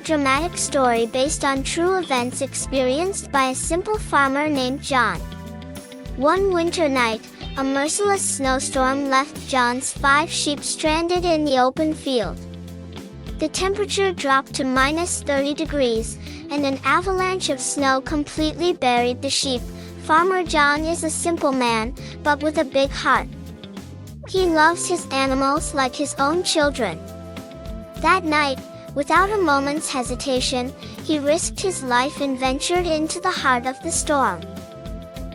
dramatic story based on true events experienced by a simple farmer named John. One winter night, a merciless snowstorm left John's 5 sheep stranded in the open field. The temperature dropped to -30 degrees, and an avalanche of snow completely buried the sheep. Farmer John is a simple man, but with a big heart. He loves his animals like his own children. That night, without a moment's hesitation, he risked his life and ventured into the heart of the storm.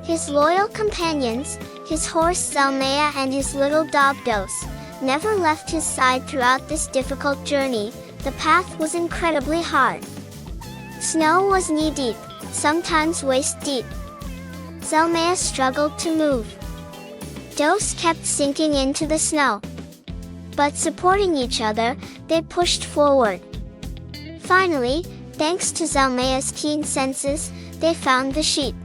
His loyal companions, his horse Zhelmaya and his little dog Dos, never left his side throughout this difficult journey. The path was incredibly hard. Snow was knee-deep, sometimes waist-deep. Zhelmaya struggled to move. Dos kept sinking into the snow. But supporting each other, they pushed forward. Finally, thanks to Zhelmaya's keen senses, they found the sheep.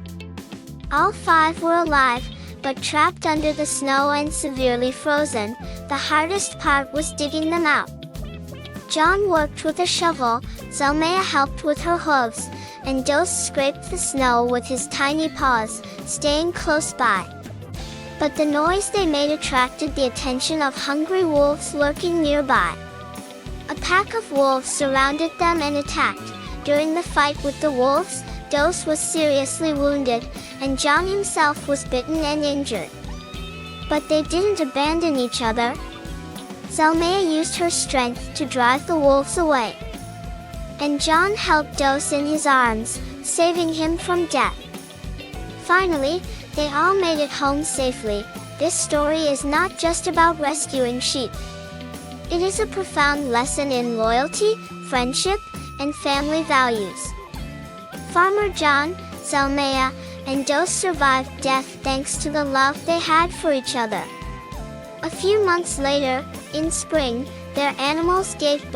All 5 were alive, but trapped under the snow and severely frozen. The hardest part was digging them out. John worked with a shovel, Zhelmaya helped with her hooves, and Dos scraped the snow with his tiny paws, staying close by. But the noise they made attracted the attention of hungry wolves lurking nearby. A pack of wolves surrounded them and attacked. During the fight with the wolves, Dos was seriously wounded, and John himself was bitten and injured. But they didn't abandon each other. Zhelmaya used her strength to drive the wolves away. And John held Dos in his arms, saving him from death. Finally, they all made it home safely. This story is not just about rescuing sheep. It is a profound lesson in loyalty, friendship, and family values. Farmer John, Zhelmaya, and Dos survived death thanks to the love they had for each other. A few months later, in spring, their animals gave